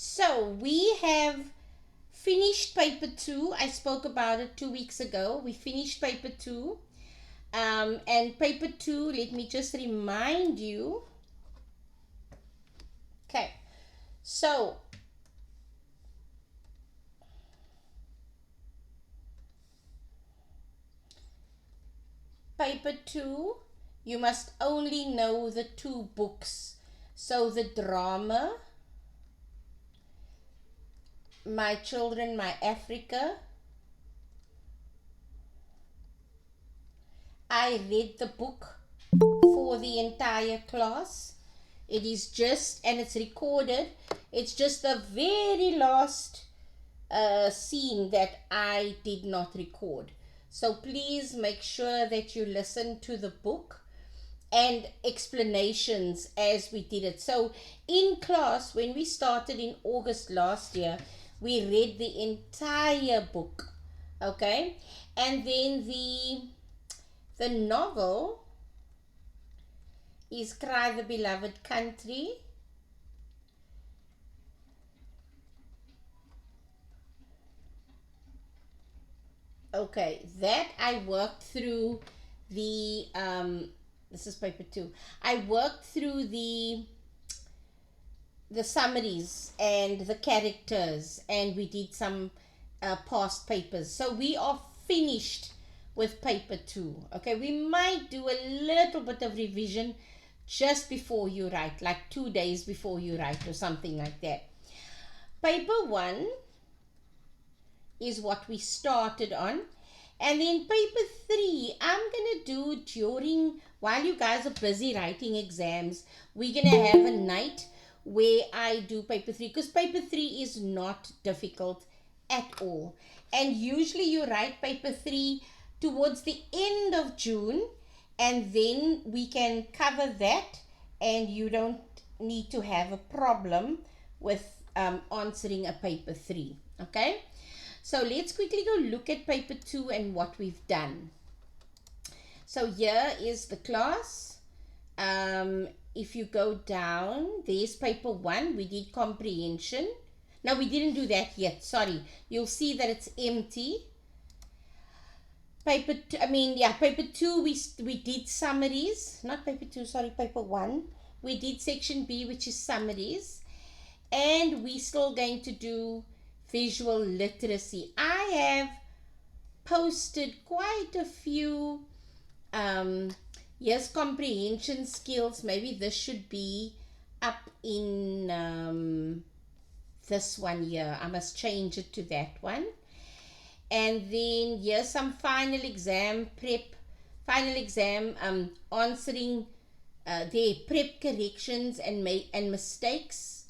So we have finished paper 2. I spoke about it 2 weeks ago. We finished paper 2. And paper 2, let me just remind you. Okay, so paper 2, you must only know the 2 books. So the drama, My Children, My Africa. I read the book for the entire class. It is just, and it's recorded, it's just the very last scene that I did not record. So please make sure that you listen to the book and explanations as we did it. So in class, when we started in August last year, we read the entire book, okay? And then the novel is Cry the Beloved Country. Okay, that I worked through the this is paper 2. I worked through the summaries and the characters, and we did some past papers. So we are finished with paper 2. Okay, we might do a little bit of revision just before you write, like 2 days before you write or something like that. Paper 1 is what we started on. And then paper 3, I'm going to do during, while you guys are busy writing exams, we're going to have a night where I do paper 3, because paper 3 is not difficult at all. And usually you write paper 3 towards the end of June, and then we can cover that, and you don't need to have a problem with answering a paper 3. Okay? So let's quickly go look at paper 2 and what we've done. So here is the class. If you go down, there's paper 1. We did comprehension. Now we didn't do that yet. Sorry. You'll see that it's empty. Paper 2, we did summaries. Not paper 2, sorry, paper 1. We did section B, which is summaries. And we're still going to do visual literacy. I have posted quite a few yes, comprehension skills. Maybe this should be up in this one here. I must change it to that one. And then here's some final exam prep, answering their prep corrections and mistakes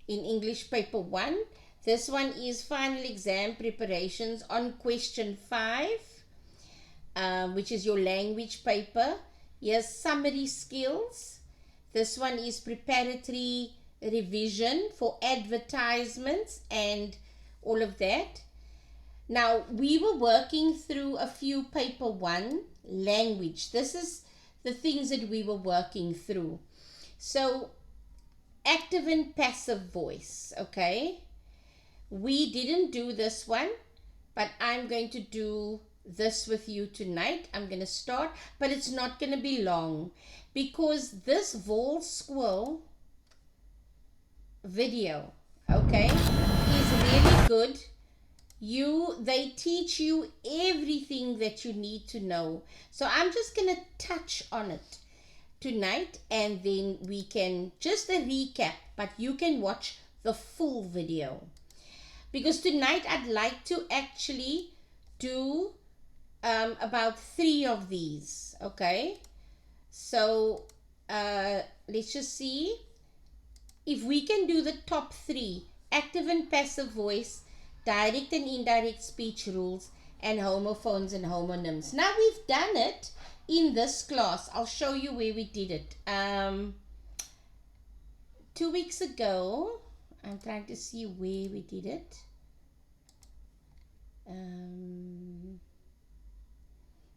in English paper 1. This one is final exam preparations on question 5, which is your language paper. Here's summary skills. This one is preparatory revision for advertisements and all of that. Now, we were working through a few paper 1 language. This is the things that we were working through. So, active and passive voice, okay? We didn't do this one, but I'm going to do this with you tonight. I'm going to start, but it's not going to be long, because this Vol School video, okay, is really good. They teach you everything that you need to know. So I'm just going to touch on it tonight, and then we can just a recap, but you can watch the full video. Because tonight I'd like to actually do about 3 of these, okay? So let's just see if we can do the top 3: active and passive voice, direct and indirect speech rules, and homophones and homonyms. Now we've done it in this class. I'll show you where we did it. 2 weeks ago, I'm trying to see where we did it.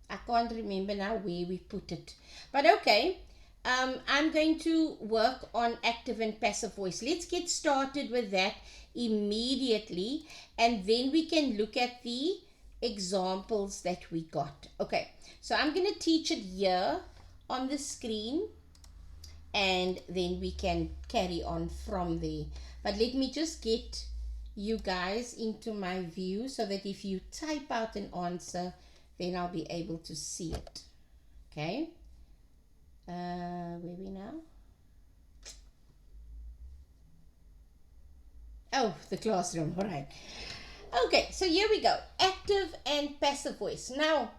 I can't remember now where we put it. But okay, I'm going to work on active and passive voice. Let's get started with that immediately, and then we can look at the examples that we got. Okay, so I'm going to teach it here on the screen, and then we can carry on from there. But let me just get you guys into my view so that if you type out an answer, then I'll be able to see it. Okay, where we now? Oh, the classroom. All right. Okay, so here we go. Active and passive voice. Now,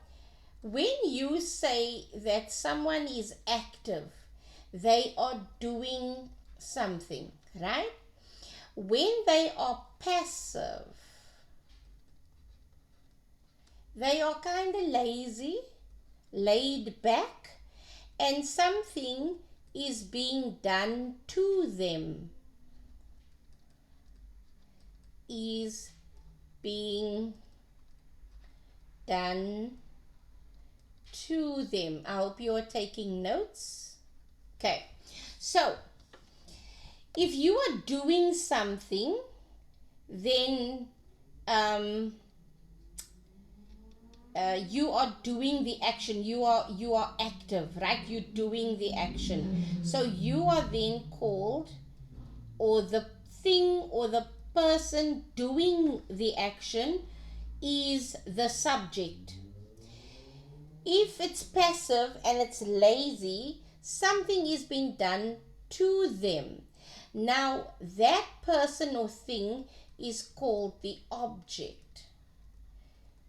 when you say that someone is active, they are doing something, right? When they are passive, they are kind of lazy, laid back, and something is being done to them. Is being done to them. I hope you are taking notes. Okay, so if you are doing something, then you are doing the action. You are active, right? You're doing the action. So you are then called, or the thing or the person doing the action is the subject. If it's passive and it's lazy, something is being done to them. Now, that person or thing is called the object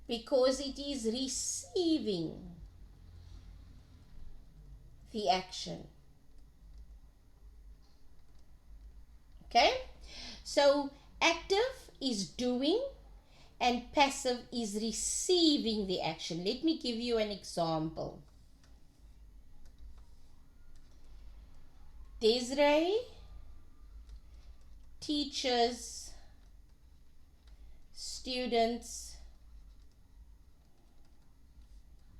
because it is receiving the action. Okay? So, active is doing and passive is receiving the action. Let me give you an example. Desiree teaches students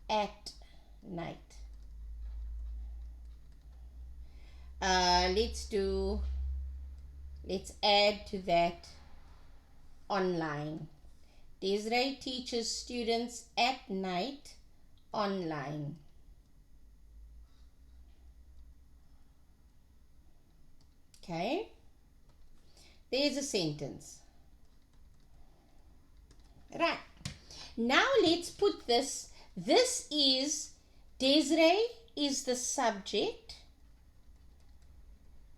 at night. Let's add to that online. Desiree teaches students at night online. Okay, there's a sentence. Right, now let's put this. This is Desiree is the subject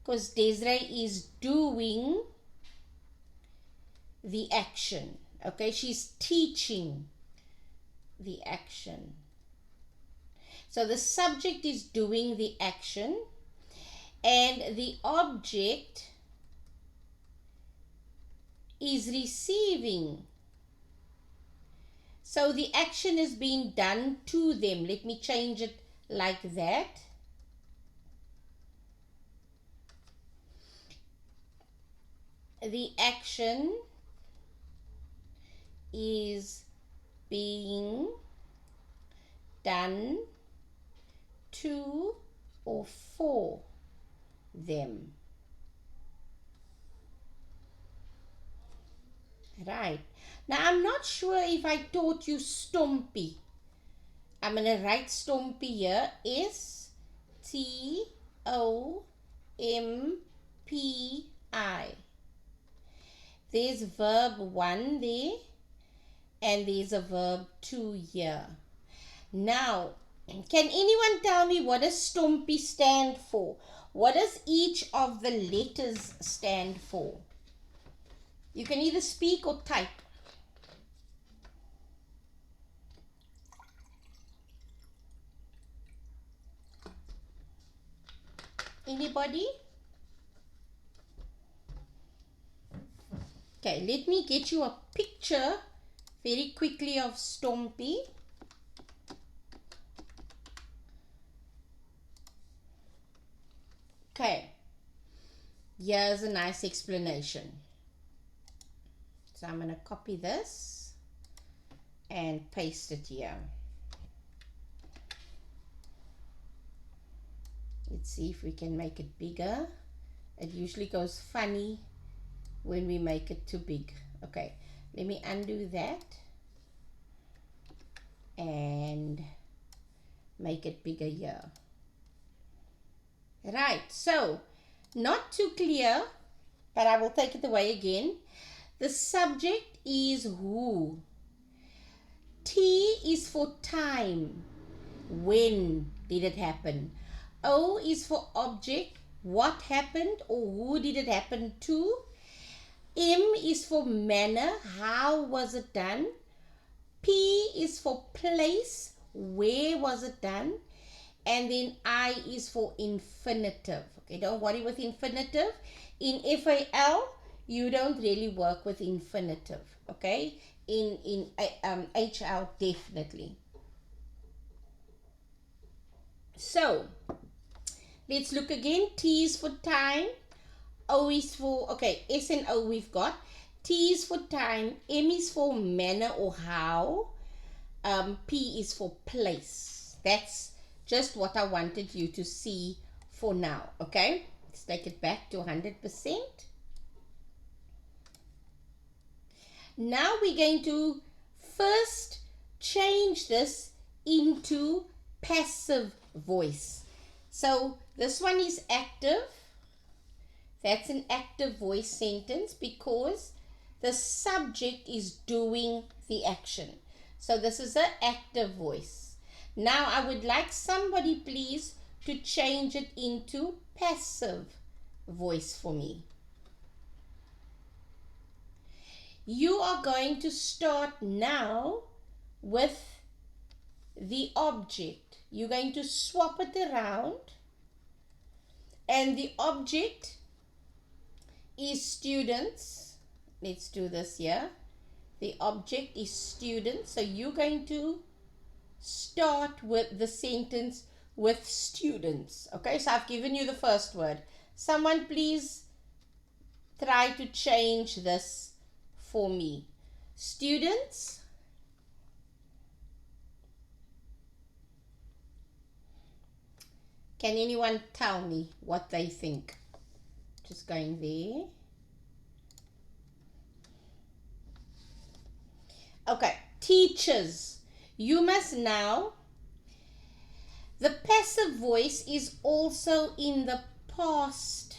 because Desiree is doing the action. Okay, she's teaching the action. So the subject is doing the action and the object is receiving. So the action is being done to them. Let me change it like that. The action is being done to or for them. Right. Now, I'm not sure if I taught you Stompie. I'm going to write Stompie here. S-T-O-M-P-I. There's verb 1 there. And there's a verb 2 here. Now, can anyone tell me what does Stompie stand for? What does each of the letters stand for? You can either speak or type. Anybody? Okay, let me get you a picture very quickly of Stompie. Okay, here's a nice explanation. So I'm going to copy this and paste it here. Let's see if we can make it bigger. It usually goes funny when we make it too big. Okay, let me undo that and make it bigger here. Right, so not too clear, but I will take it away again. The subject is who. T is for time. When did it happen? O is for object. What happened or who did it happen to? M is for manner. How was it done? P is for place. Where was it done? And then I is for infinitive. Okay, don't worry with infinitive. In FAL, you don't really work with infinitive. Okay, in HL definitely. So let's look again. T is for time. O is for, okay, S and O we've got. T is for time. M is for manner or how. P is for place. That's just what I wanted you to see for now. Okay, let's take it back to 100%. Now we're going to first change this into passive voice. So this one is active. That's an active voice sentence because the subject is doing the action. So this is an active voice. Now I would like somebody please to change it into passive voice for me. You are going to start now with the object. You're going to swap it around, and the object is students. Let's do this here. The object is students. So you're going to start with the sentence with students. Okay, so I've given you the first word. Someone please try to change this for me. Students. Can anyone tell me what they think? Just going there. Okay, teachers. You must now, the passive voice is also in the past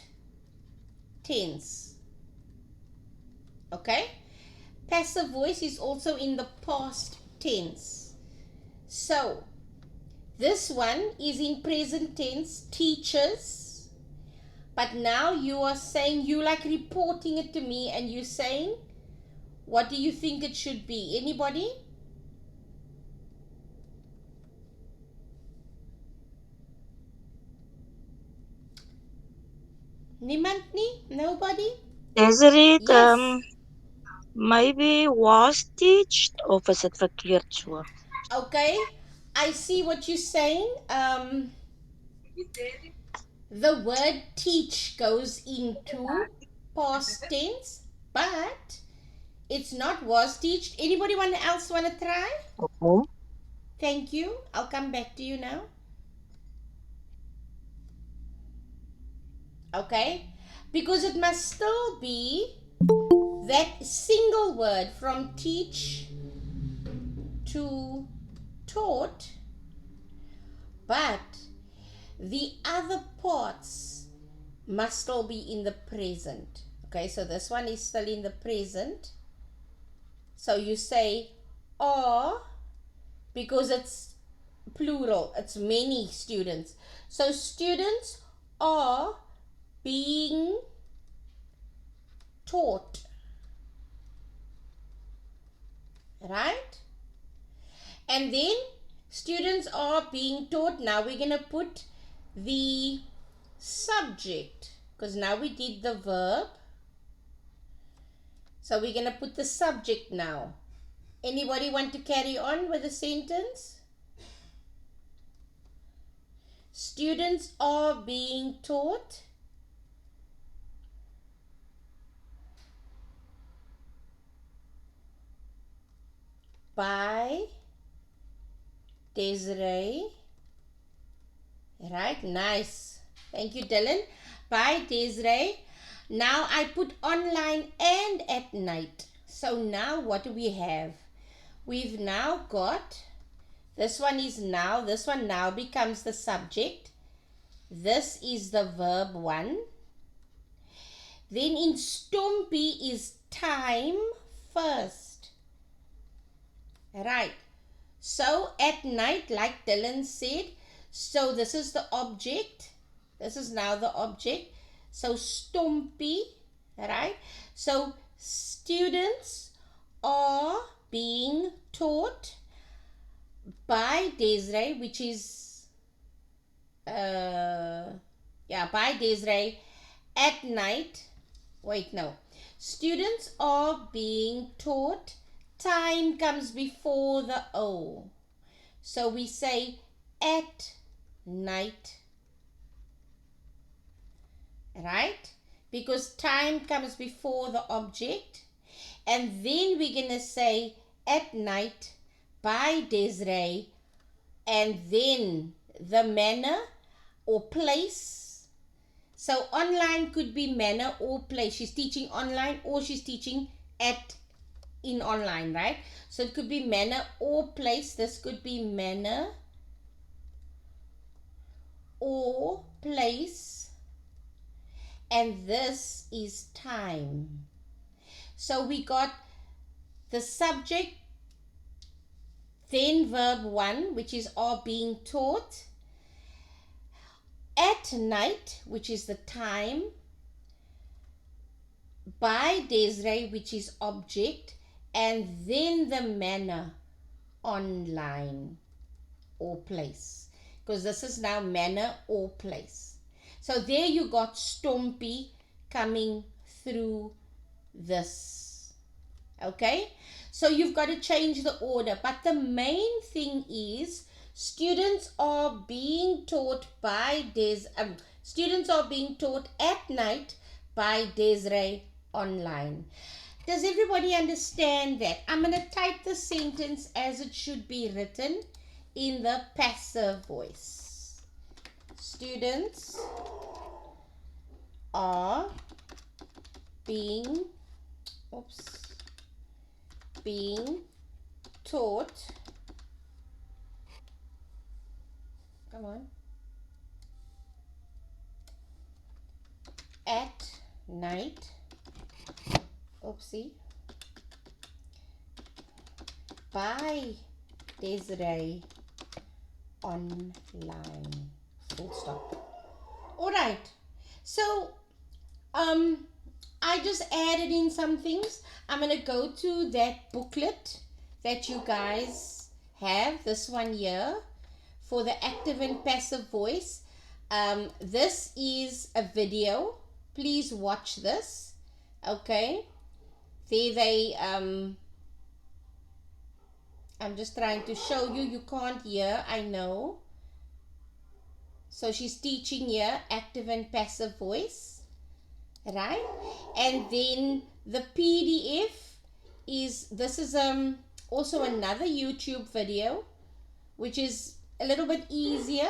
tense. Okay, passive voice is also in the past tense. So this one is in present tense, teachers. But now you are saying, you like reporting it to me and you're saying, what do you think it should be? Anybody? Niemand nie? Nobody? Desiree, Yes. maybe was teached of is dit verkeerd so? Okay. I see what you're saying. The word teach goes into past tense, but it's not was teached. Anybody else want to try? Oh. Thank you. I'll come back to you now. Okay? Because it must still be that single word from teach to taught, but the other parts must still be in the present. Okay, so this one is still in the present. So you say are because it's plural, it's many students. So students are being taught. Right? And then students are being taught. Now we're going to put the subject because now we did the verb. So we're going to put the subject now. Anybody want to carry on with the sentence? Students are being taught. By Desiree. Right, nice. Thank you, Dylan. By Desiree. Now I put online and at night. So now what do we have? We've now got, this one now becomes the subject. This is the verb 1. Then in Stompie is time first. Right. So at night, like Dylan said, so this is the object. This is now the object. So Stompie, right? So students are being taught by Desiree, which is by Desiree at night. Wait, no. Students are being taught. Time comes before the O. So we say at night. Right? Because time comes before the object. And then we're going to say at night by Desiree. And then the manner or place. So online could be manner or place. She's teaching online or she's teaching in online, right? So it could be manner or place. This could be manner or place. And this is time. So we got the subject, then verb 1, which is are being taught. At night, which is the time. By Desiree, which is object. And then the manner, online or place. Because this is now manner or place. So there you got Stompie coming through this. Okay? So you've got to change the order. But the main thing is students are being taught by students are being taught at night by Desiree online. Does everybody understand that? I'm going to type the sentence as it should be written in the passive voice. Students are being taught, come on, at night, by Desiree online, full stop. All right, so I just added in some things. I'm going to go to that booklet that you guys have, this one here, for the active and passive voice. This is a video. Please watch this. Okay. There they, I'm just trying to show you. You can't hear, I know. So she's teaching here active and passive voice. Right? And then the PDF is, this is also another YouTube video, which is a little bit easier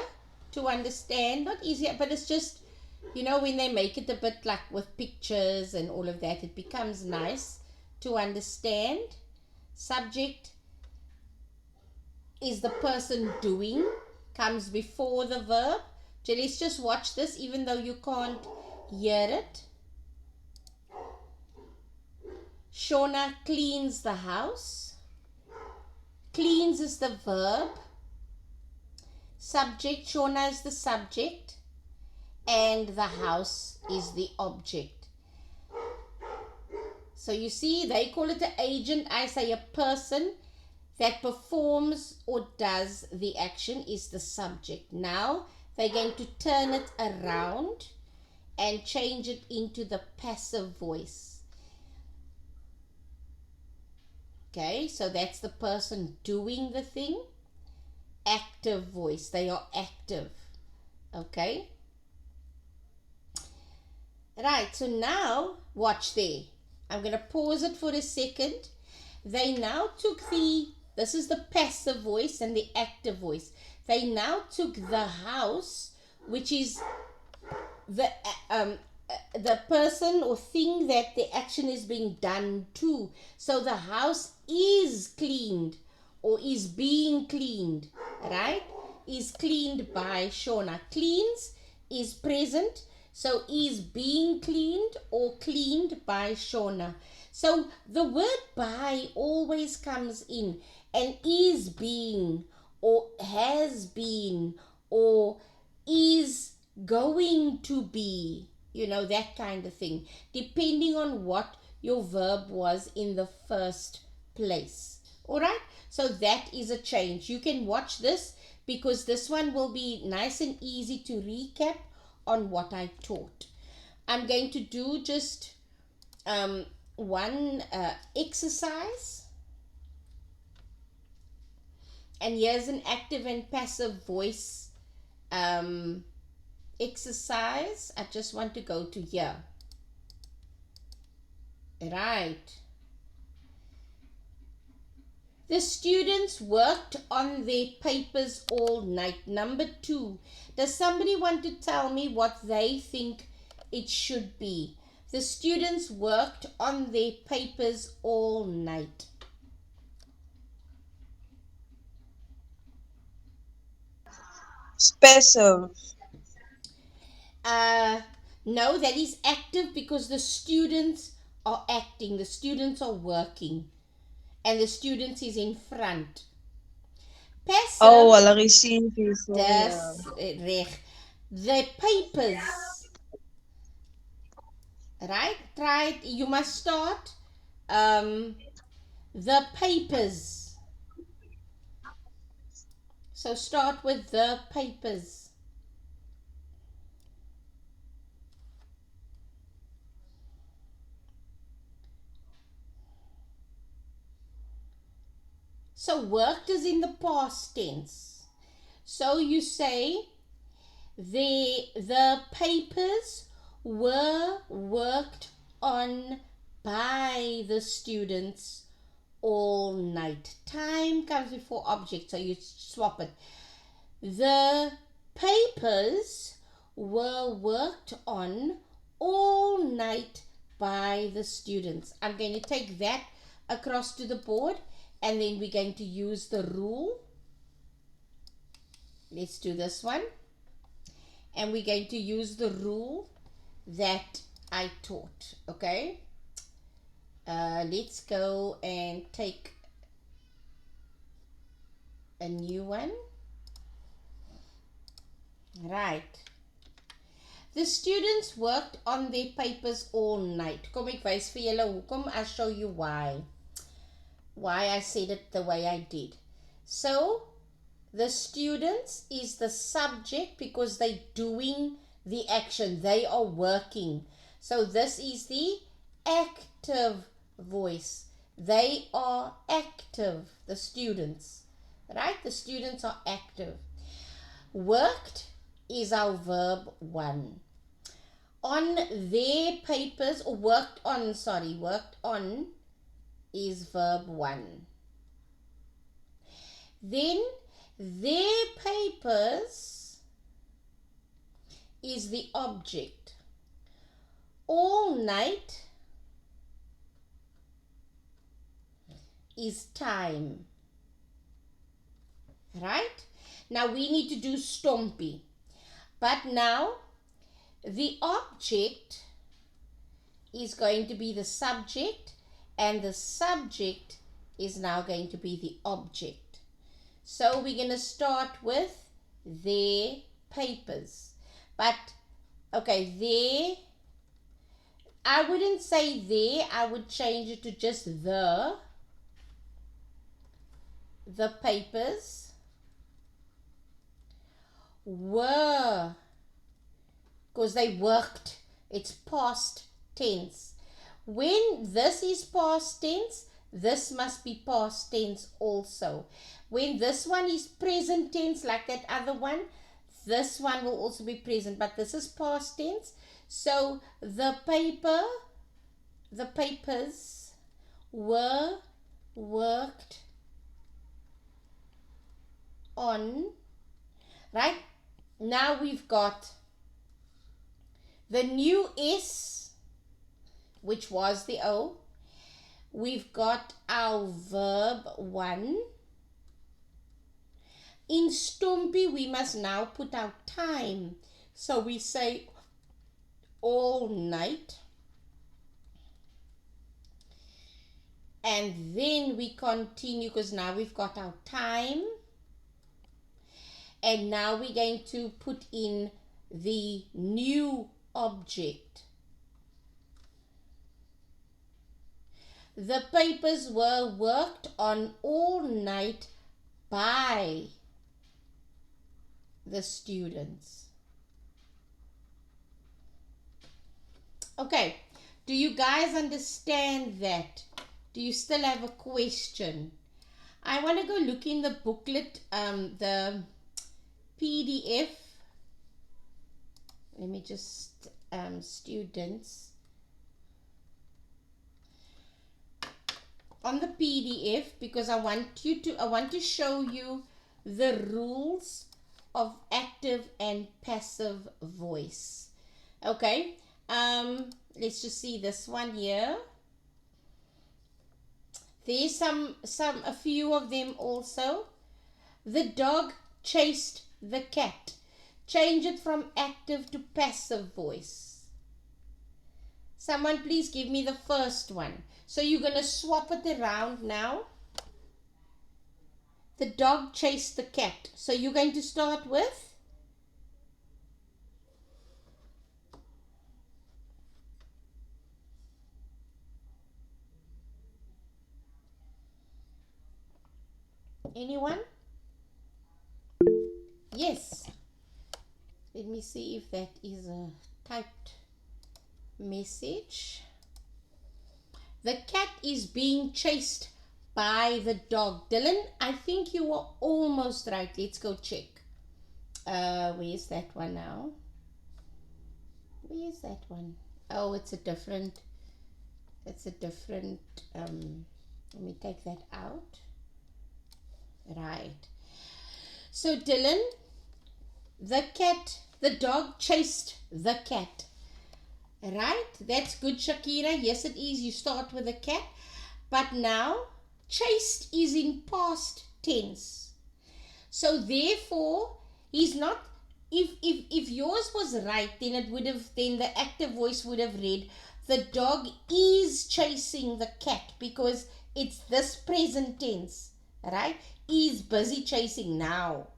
to understand. Not easier, but it's just, you know, when they make it a bit like with pictures and all of that, it becomes nice to understand. Subject is the person doing, comes before the verb. So let's just watch this, even though you can't hear it. Shona cleans the house. Cleans is the verb. Subject, Shona is the subject. And the house is the object. So you see, they call it an agent. I say a person that performs or does the action is the subject. Now, they're going to turn it around and change it into the passive voice. Okay, so that's the person doing the thing. Active voice, they are active. Okay. Right, so now, watch there. I'm going to pause it for a second. They now took this is the passive voice and the active voice. They now took the house, which is the the person or thing that the action is being done to. So the house is cleaned or is being cleaned, right? Is cleaned by Shona. Cleans is present, so is being cleaned or cleaned by Shona. So the word by always comes in, and is being or has been or is going to be, that kind of thing, depending on what your verb was in the first place. All right, so that is a change. You can watch this because this one will be nice and easy to recap on what I taught. I'm going to do just one exercise, and here's an active and passive voice exercise. I just want to go to here. Right. The students worked on their papers all night. Number 2. Does somebody want to tell me what they think it should be? The students worked on their papers all night. Special. No, that is active because the students are acting. The students are working. And the students is in front. Oh, Passive, wala receive. So, yeah. das reg. The papers, right? Try it. You must start. The papers. So start with the papers. So worked is in the past tense. So you say the papers were worked on by the students all night. Time comes before object, so you swap it. The papers were worked on all night by the students. I'm going to take that across to the board, and then we're going to use the rule. Let's do this one. And we're going to use the rule that I taught. Okay. Let's go and take a new one. Right. The students worked on their papers all night. Kom ek wys vir julle hoekom. I'll show you why I said it the way I did. So the students is the subject because they're doing the action. They are working. So this is the active voice. They are active, the students. Right? The students are active. Worked is our verb 1. On their papers, or worked on is verb 1. Then their papers is the object. All night is time. Right? Now we need to do stompie. But now the object is going to be the subject, and the subject is now going to be the object. So we're going to start with their papers. But, okay, their, I wouldn't say their, I would change it to just the papers were, because they worked. It's past tense. When this is past tense, this must be past tense also. When this one is present tense, like that other one, this one will also be present, but this is past tense. So the papers were worked on. Right? Now we've got The new S, which was the O. We've got our verb 1. In Stompie, we must now put our time. So we say all night. And then we continue because now we've got our time. And now we're going to put in the new object. The papers were worked on all night by the students. Okay, do you guys understand that? Do you still have a question? I want to go look in the booklet, the PDF. Let me just, students. On the PDF, because I want to show you the rules of active and passive voice. Okay, let's just see this one here. There's a few of them also. The dog chased the cat. Change it from active to passive voice. Someone please give me the first one. So you're going to swap it around now. The dog chased the cat. So you're going to start with? Anyone? Yes. Let me see if that is a typed message. The cat is being chased by the dog. Dylan, I think you were almost right. Let's go check. Where's that one now? Where's that one? Oh, it's a different, let me take that out. Right. So Dylan, the dog chased the cat. Right? That's good, Shakira. Yes, it is. You start with a cat. But now, chased is in past tense. So therefore, he's not, if yours was right, then the active voice would have read, the dog is chasing the cat, because it's this present tense. Right? Is busy chasing now.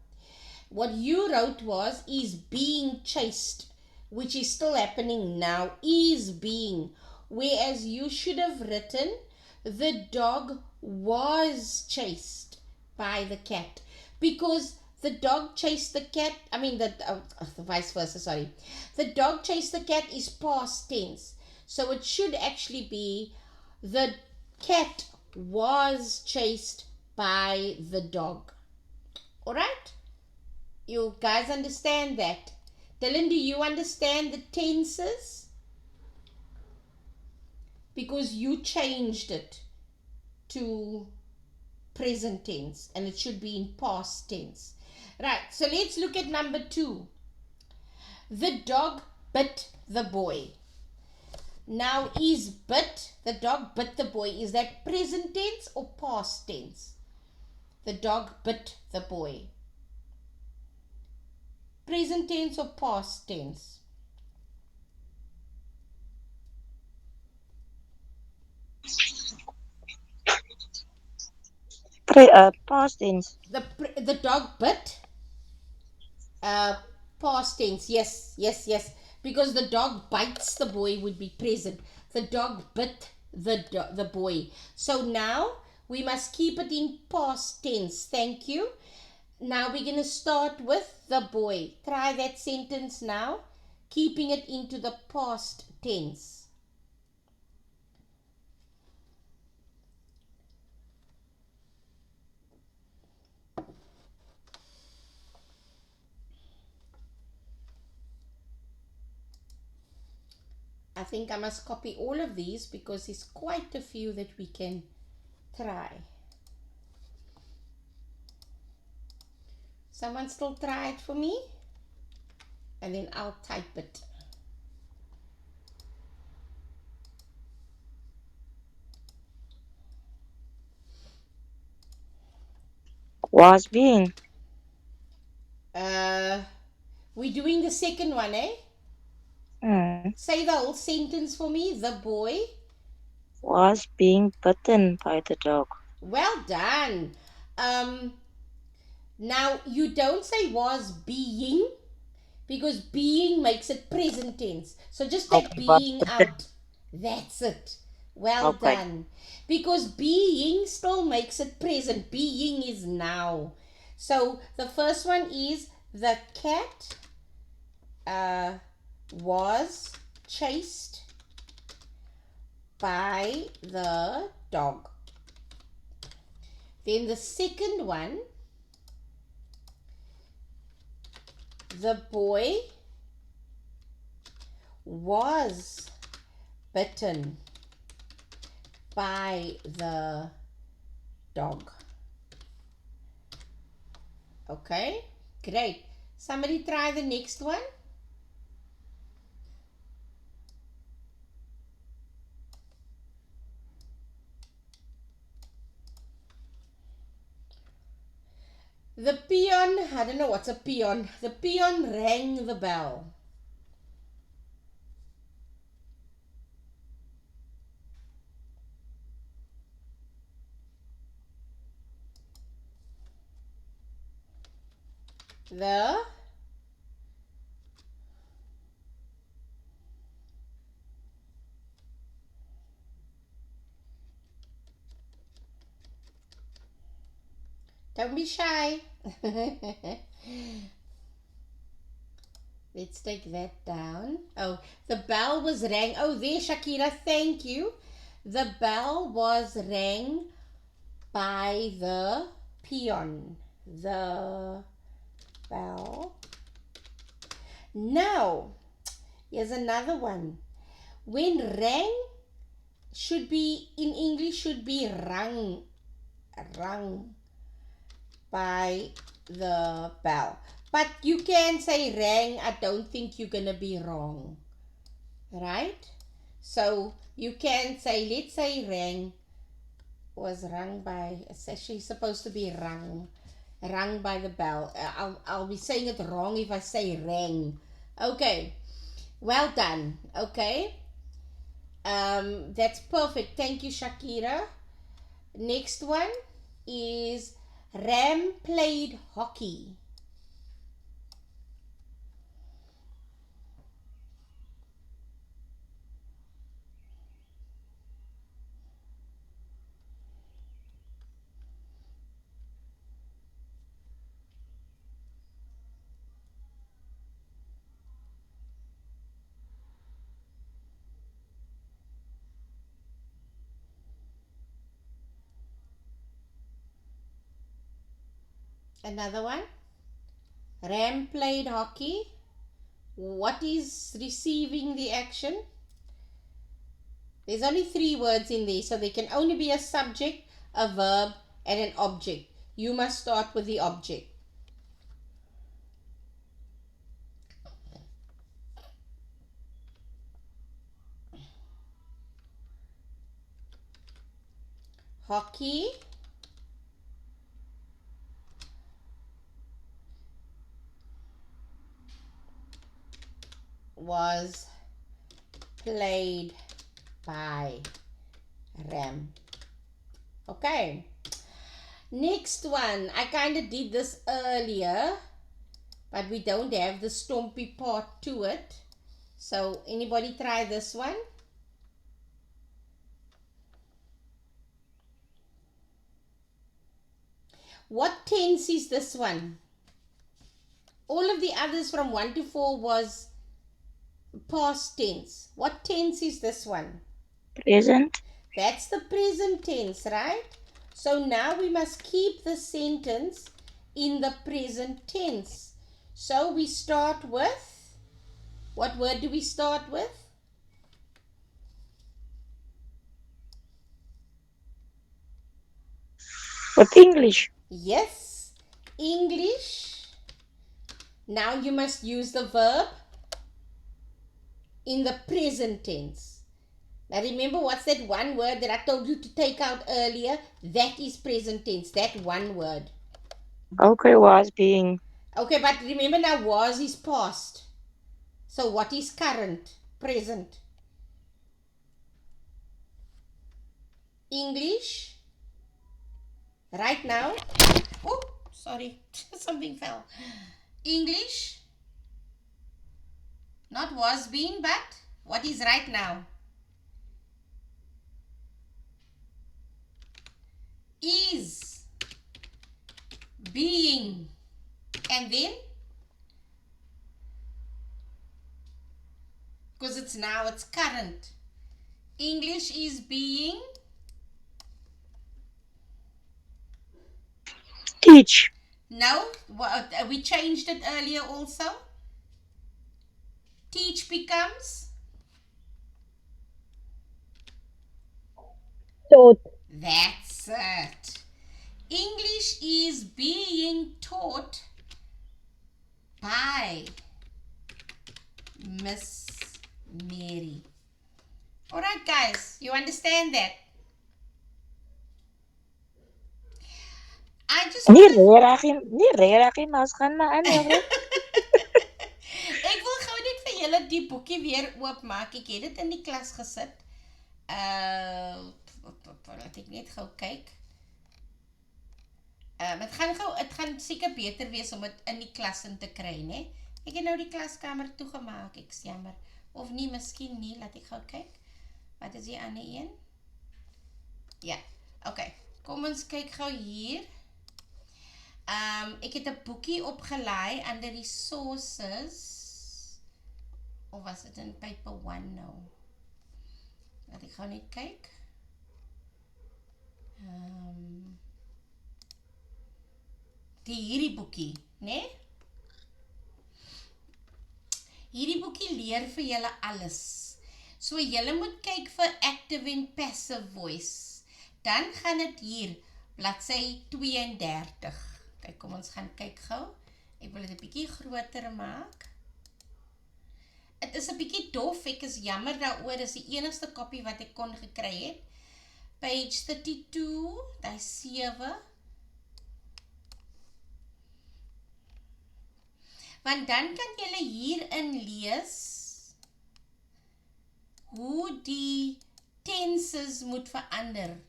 What you wrote was, is being chased, which is still happening now, is being. Whereas you should have written, the dog was chased by the cat. Because the dog chased the cat, the vice versa, sorry. The dog chased the cat is past tense. So it should actually be, the cat was chased by the dog. Alright? You guys understand that? Dylan, do you understand the tenses? Because you changed it to present tense and it should be in past tense. Right, so let's look at number 2. The dog bit the boy. Now, is bit, the dog bit the boy, is that present tense or past tense? The dog bit the boy. Present tense or past tense? Past tense. The dog bit? Past tense. Yes. Because the dog bites the boy would be present. The dog bit the boy. So now we must keep it in past tense. Thank you. Now we're going to start with the boy. Try that sentence now, keeping it into the past tense. I think I must copy all of these because there's quite a few that we can try. Someone still try it for me? And then I'll type it. Was being. We're doing the second one, eh? Hmm. Say the whole sentence for me. The boy. Was being bitten by the dog. Well done. Um, Now you don't say was being because being makes it present tense. So just take Okay, was being bitten. out. That's it. Well Okay. done. Because being still makes it present. Being is now. So the first one is the cat was chased by the dog. Then the second one, the boy was bitten by the dog. Okay, great. Somebody try the next one. The peon, I don't know what's a peon. The peon rang the bell. The Don't be shy. Let's take that down. Oh, the bell was rang. Oh, there, Shakira, thank you. The bell was rang by the peon. The bell. Now, here's another one. When rang should be in English should be rung by the bell. But you can say rang. I don't think you're gonna be wrong. Right? So you can say, let's say rang was rung by, it's actually supposed to be rung by the bell. I'll be saying it wrong if I say rang. Okay, well done. Okay, that's perfect. Thank you, Shakira. Next one is Ram played hockey. Another one. Ram played hockey. What is receiving the action? There's only 3 words in there, so there can only be a subject, a verb, and an object. You must start with the object. Hockey was played by Ram. Okay. Next one. I kind of did this earlier, but we don't have the stompy part to it. So anybody try this one? What tense is this one? All of the others from 1 to 4 was past tense. What tense is this one? Present. That's the present tense, right? So now we must keep the sentence in the present tense. So we start with, what word do we start with? With English. Yes, English. Now you must use the verb in the present tense. Now remember, what's that one word that I told you to take out earlier? That is present tense, that one word. Okay, was being. Okay, but remember now, was is past. So what is current? Present. English. Right now. Oh, sorry. Something fell. English. Not was been, but what is right now? Is being. And then, because it's now, it's current. English is being. Teach. No, we changed it earlier also. Teach becomes. Taught. That's it. English is being taught by Miss Mary. Alright, guys, you understand that? I just Nie want regtig, maar ons gaan maar aan, okay? Ek wil gou net vir julle die boekie weer oopmaak. Ek het dit in die klas gesit. Laat ek net gou kyk. Het gaan seker beter wees om dit in die klas in te kry, né? Ek het nou die klaskamer toegemaak, ek's jammer. Of nie, miskien nie, laat ek gou kyk. Wat is die ander een? Ja, okay. Kom ons kyk gou hier. Ek het 'n boekie opgelaai under die sources. Of was dit in paper 1 nou? Laat ek gou net kyk. Hierdie boekie, né? Hierdie boekie leer vir julle alles. So julle moet kyk vir active and passive voice. Dan gaan dit hier, bladsy 32. Kyk, kom ons gaan kyk gou. Ek wil dit 'n bietjie groter maak. Dit is 'n bietjie dof, ek is jammer daaroor, dis die enigste kopie wat ek kon gekry het. Page 32, daai 7. Want dan kan julle hierin lees hoe die tenses moet verander.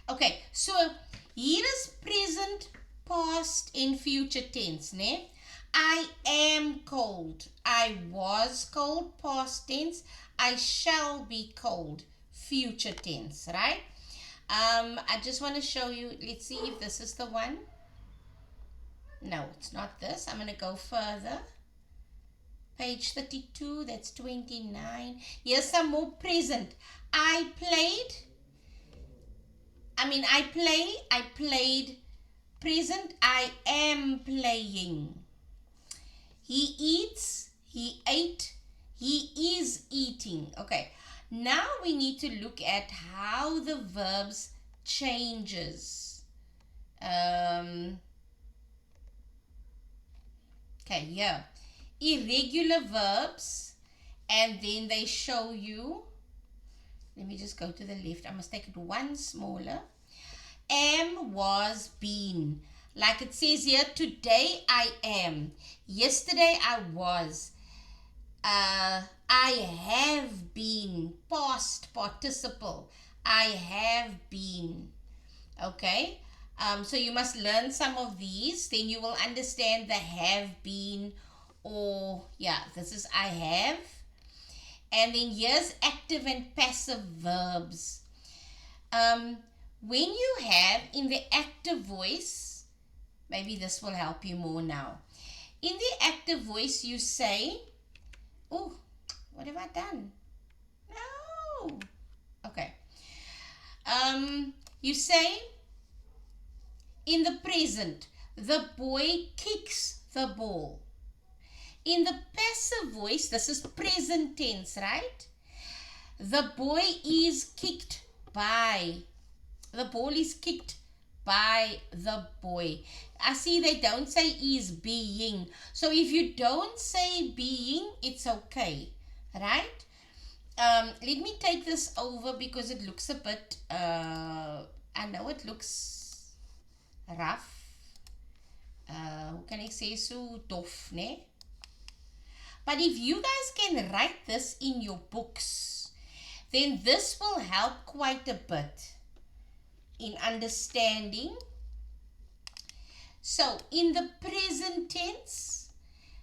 Okay, so hier is present, past en future tense, né? I am cold. I was cold, past tense. I shall be cold, future tense, right? I just want to show you, let's see if this is the one. No, it's not this. I'm going to go further. Page 32, that's 29. Here's some more present. I played. I played. Present, I am playing. He eats, he ate, he is eating. Okay, now we need to look at how the verbs changes. Okay, here. Irregular verbs, and then they show you. Let me just go to the left. I must take it one smaller. Am, was, been. Like it says here, today I am. Yesterday I was. I have been. Past participle. I have been. Okay. So you must learn some of these. Then you will understand the have been. Or, yeah, this is I have. And then here's active and passive verbs. When you have in the active voice, maybe this will help you more now. In the active voice, you say, oh, what have I done? No. Okay. You say, in the present, the boy kicks the ball. In the passive voice, this is present tense, right? The boy is kicked by. The ball is kicked by the boy. I see they don't say is being. So if you don't say being, it's okay. Right? Let me take this over because it looks a bit, I know it looks rough. Hoe kan ek sê so dof, ne? But if you guys can write this in your books, then this will help quite a bit in understanding. So in the present tense,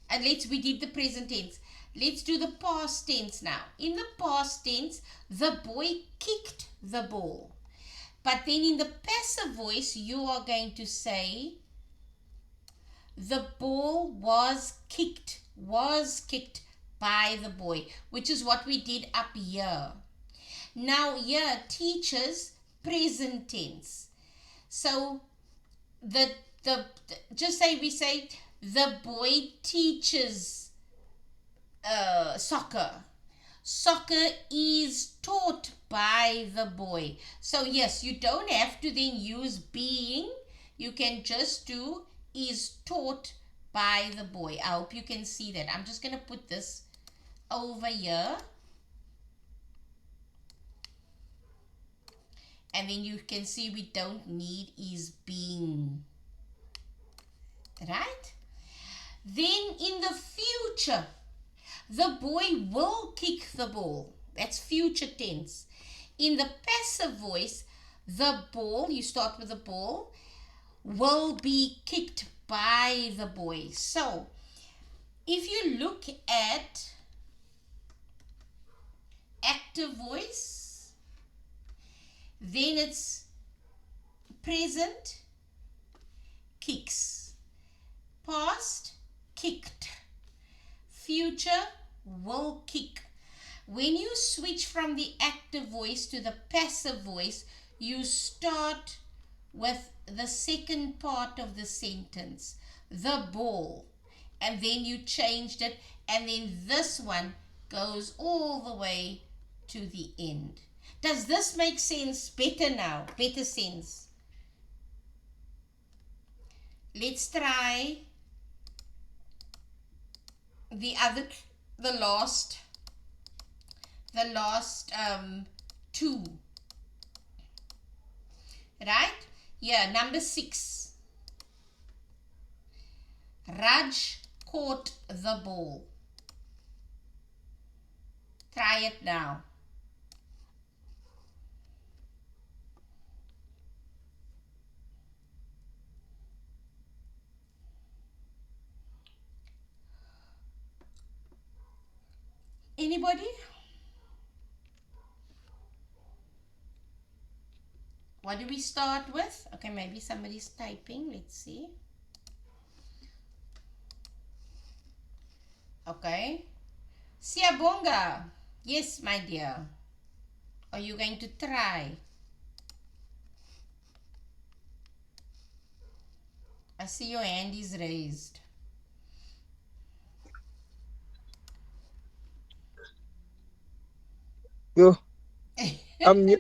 and we did the present tense. Let's do the past tense now. In the past tense, the boy kicked the ball. But then in the passive voice, you are going to say, the ball was kicked by the boy, which is what we did up here. Now here, teaches present tense. So just say we say the boy teaches soccer. Soccer is taught by the boy. So yes, you don't have to then use being. You can just do is taught by the boy. I hope you can see that. I'm just going to put this over here. And then you can see we don't need is being. Right? Then in the future, the boy will kick the ball. That's future tense. In the passive voice, the ball, you start with the ball, will be kicked by the boy. So, if you look at active voice, then it's present, kicks. Past, kicked. Future, will kick. When you switch from the active voice to the passive voice, you start with the second part of the sentence, the ball, and then you changed it, and then this one goes all the way to the end. Does this make sense better now? Better sense? Let's try the last two. Right? Yeah, number 6. Raj caught the ball. Try it now. Anybody? What do we start with? Okay, maybe somebody's typing. Let's see. Okay. Siyabonga. Yes, my dear. Are you going to try? I see your hand is raised. Yo, I'm new.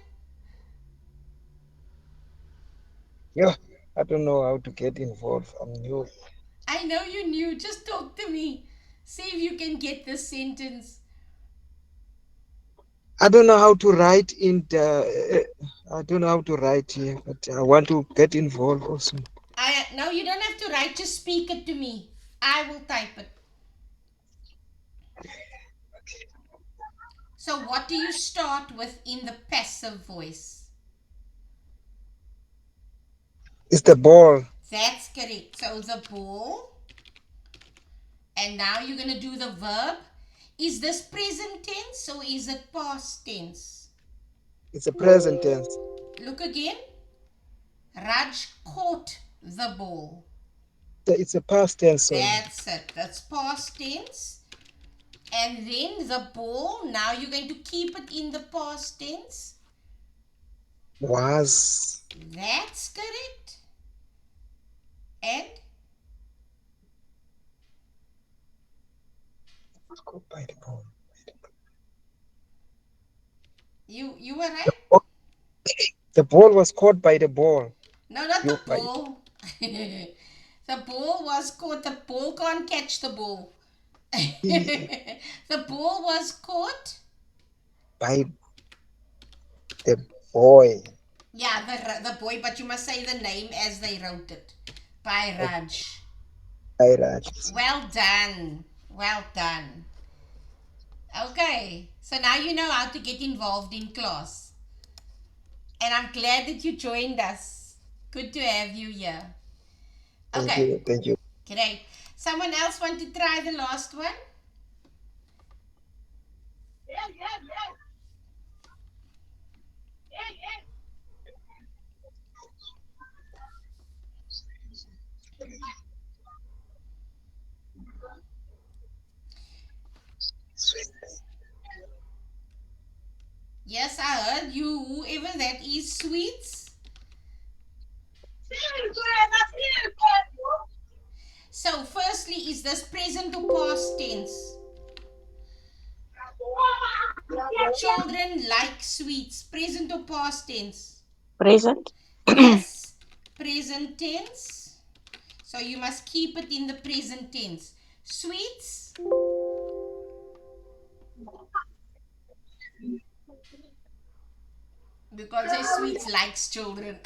Yeah, I don't know how to get involved. I'm new. I know you knew. Just talk to me. See if you can get this sentence. I don't know how to write in the. I don't know how to write here, but I want to get involved also. No, you don't have to write. Just speak it to me. I will type it. So what do you start with in the passive voice? It's the ball. That's correct. So the ball. And now you're going to do the verb. Is this present tense or is it past tense? It's a present tense. Look again. Raj caught the ball. It's a past tense. Sorry. That's it. That's past tense. And then the ball, now you're going to keep it in the past tense. Was. That's correct. And? Caught by the ball. You were right? The ball was caught by the ball. No, not You the bite. ball. The ball was caught. The ball can't catch the ball. The ball was caught. By the boy. Yeah, the boy, but you must say the name as they wrote it. By Raj. By Raj. Well done. Well done. Okay, so now you know how to get involved in class. And I'm glad that you joined us. Good to have you here. Thank Okay, you. Thank you. great. Someone else want to try the last one? Yes, I heard you. Whoever that is, sweets. So, firstly, is this present or past tense? Children like sweets. Present or past tense? Present. Yes, present tense. So you must keep it in the present tense. Sweets. Because they sweets likes children.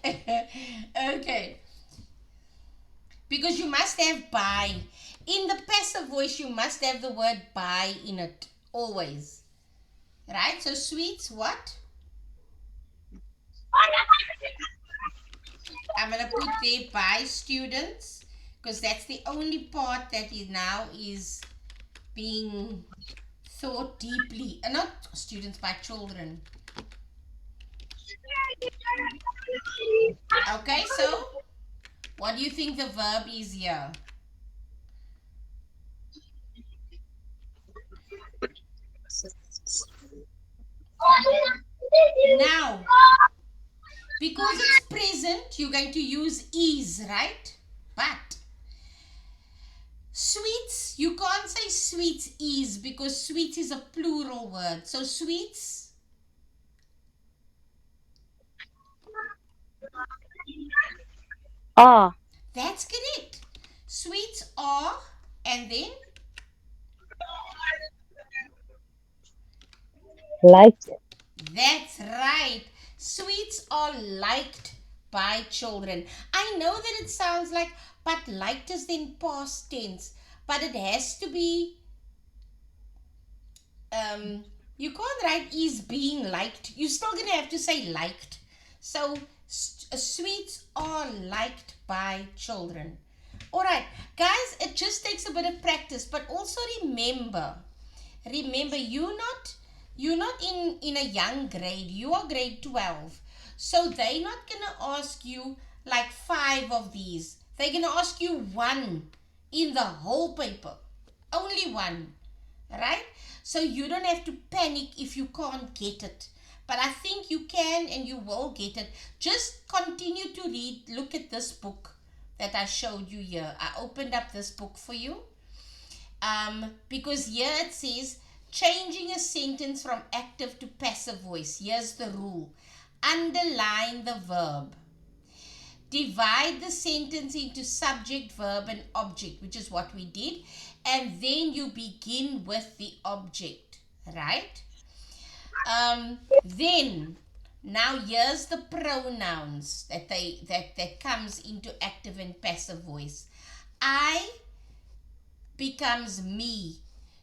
Okay. Because you must have by. In the passive voice, you must have the word by in it. Always. Right? So sweets, what? I'm going to put there by students. Because that's the only part that is now is being thought deeply. Not students, by children. Okay, so what do you think the verb is here? Now, because it's present, you're going to use is, right? But sweets, you can't say sweets is because sweets is a plural word. So sweets, Ah, that's correct. Sweets are, and then Like that's right. Sweets are liked by children. I know that it sounds like, but liked is in past tense, but it has to be, you can't write is being liked. You're still going to have to say liked. So, sweets are liked by children. All right, guys, it just takes a bit of practice, but also remember you're not in a young grade. You are grade 12. So they're not going to ask you like 5 of these. They're going to ask you one in the whole paper. Only one, right? So you don't have to panic if you can't get it. But I think you can and you will get it. Just continue to read. Look at this book that I showed you here. I opened up this book for you. Because here it says changing a sentence from active to passive voice. Here's the rule. Underline the verb. Divide the sentence into subject, verb, and object, which is what we did. And then you begin with the object, right? Then, now here's the pronouns that comes into active and passive voice. I becomes me.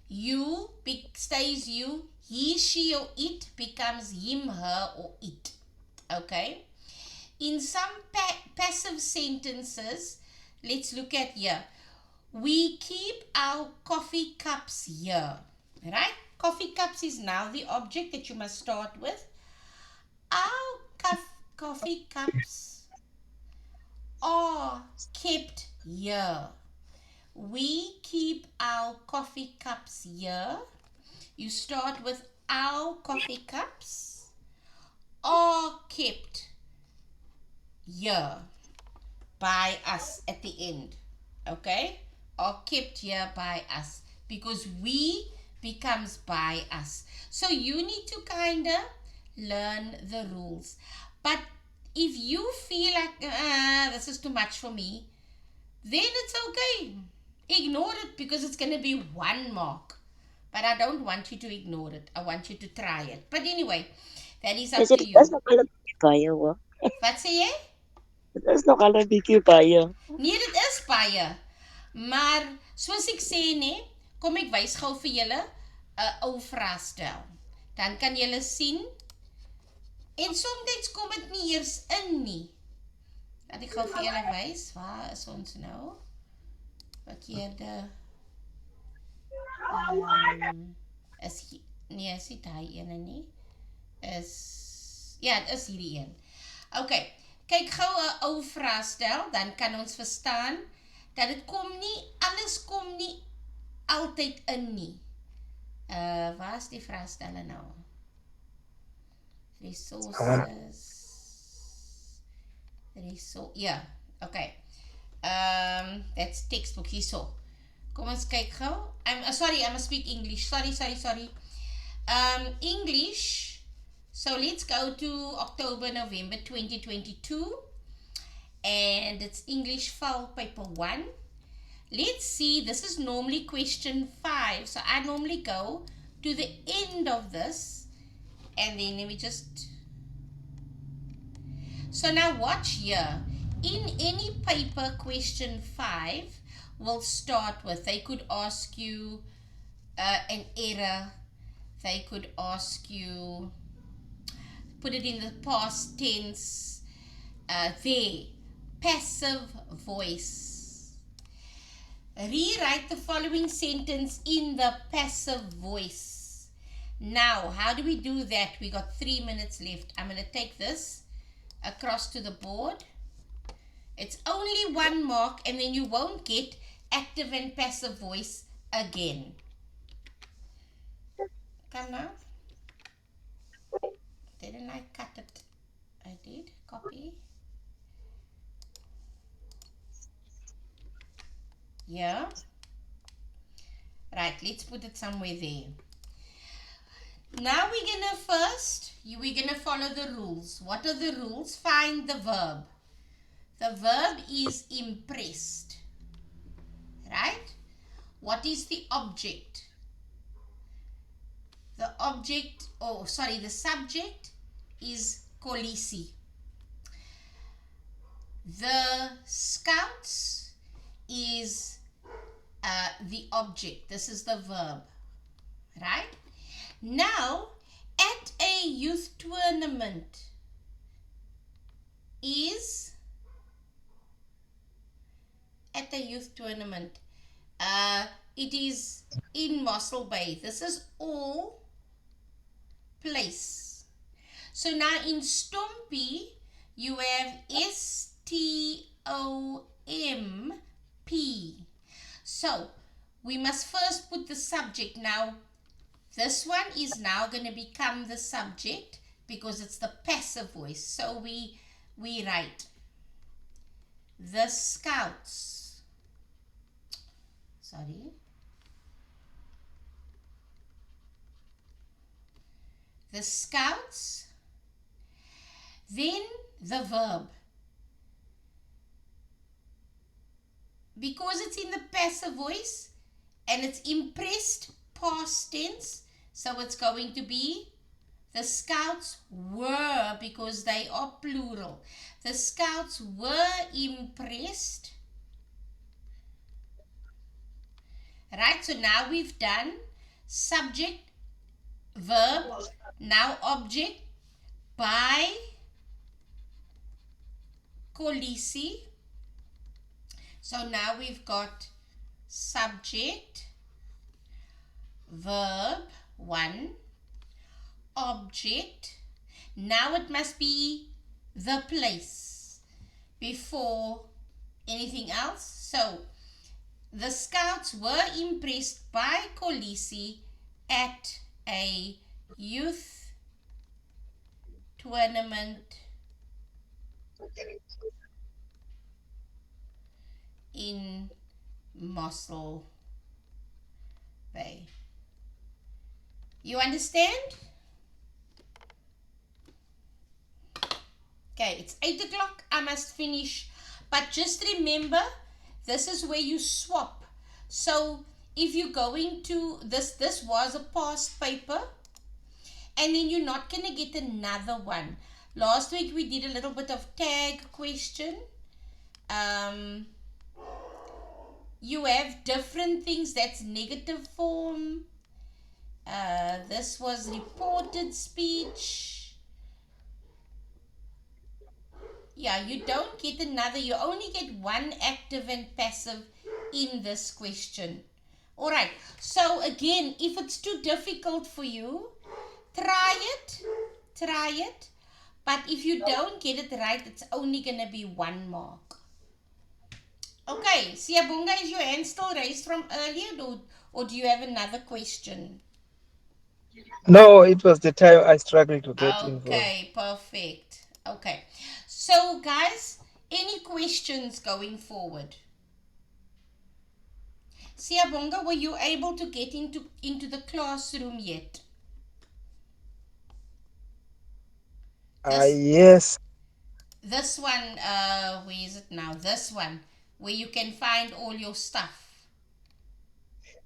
You stays you. He, she, or it becomes him, her, or it. Okay? In some passive sentences, let's look at here. We keep our coffee cups here. Right? Coffee cups is now the object that you must start with. Our coffee cups are kept here. We keep our coffee cups here. You start with our coffee cups are kept here by us at the end. Okay? Are kept here by us. Because we becomes by us. So you need to kind of learn the rules. But if you feel like this is too much for me, then it's okay. Ignore it because it's going to be 1 mark. But I don't want you to ignore it. I want you to try it. But anyway, that is up Is to it is you. nog al 'n bietjie baie hoor. Wat sê jy? Dit is nog al 'n bietjie baie. Nee, dit is baie. Maar soos ek sê nee, kom ek wys gou vir julle 'n ou vraestel. Dan kan julle sien. En soms kom dit nie eers in nie. Laat ek gou vir julle wys. Waar is ons nou? Verkeerde. Nee, is nie daai ene nie. Ja, dit is hierdie een. Okay. Kyk gou 'n ou vraestel, dan kan ons verstaan dat dit alles kom nie altyd in nie. Waar is die vraestelle nou? Resources. Ja, okay. That's textbook hierso. Kom ons kyk gou. Sorry, I must speak English. Sorry. English. So let's go to October, November 2022. And it's English file paper 1. Let's see, this is normally question 5. So I normally go to the end of this. And then let me just... So now watch here. In any paper, question 5 will start with, they could ask you an error. They could ask you, put it in the past tense. There, passive voice. Rewrite the following sentence in the passive voice. Now, how do we do that? We got 3 minutes left. I'm going to take this across to the board. It's only 1 mark, and then you won't get active and passive voice again. Come now. Didn't I cut it? I did. Copy. Yeah. Right, let's put it somewhere there. Now we're gonna follow the rules. What are the rules? Find the verb. The verb is impressed. Right? What is the object? The subject is Kolisi. The scouts is the object. This is the verb. Right? Now, at a youth tournament is... At a youth tournament, it is in Mossel Bay. This is all place. So now in Stompie, you have S-T-O-M-P. So we must first put the subject. Now this one is now going to become the subject because it's the passive voice. So we write the scouts. Sorry. The scouts. Then the verb. Because it's in the passive voice and it's impressed past tense, so it's going to be the scouts were, because they are plural. The scouts were impressed. Right, so now we've done subject, verb, now object by Kolisi. So now we've got subject, verb 1, object. Now it must be the place before anything else. So the scouts were impressed by Kolisi at a youth tournament in Mossel Bay. You understand? Okay, it's 8 o'clock. I must finish. But just remember, this is where you swap. So if you're going to, this was a past paper, and then you're not going to get another one. Last week we did a little bit of tag question. You have different things. That's negative form. This was reported speech. Yeah, you don't get another. You only get one active and passive in this question. All right. So again, if it's too difficult for you, try it. But if you don't get it right, it's only going to be 1 mark. Okay. Siyabonga, is your hand still raised from earlier, or do you have another question? No, it was the time I struggled to get involved. Okay, perfect. Okay. So, guys, any questions going forward? Siyabonga, were you able to get into the classroom yet? Yes. This one, where is it now? This one, where you can find all your stuff.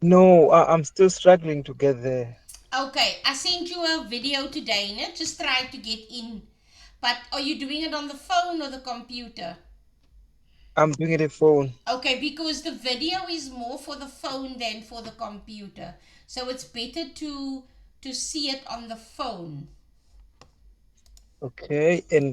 No, I'm still struggling to get there. Okay, I sent you a video today, ne? Just try to get in. But are you doing it on the phone or the computer? I'm doing it on phone. Okay, because the video is more for the phone than for the computer. So it's better to see it on the phone. Okay, and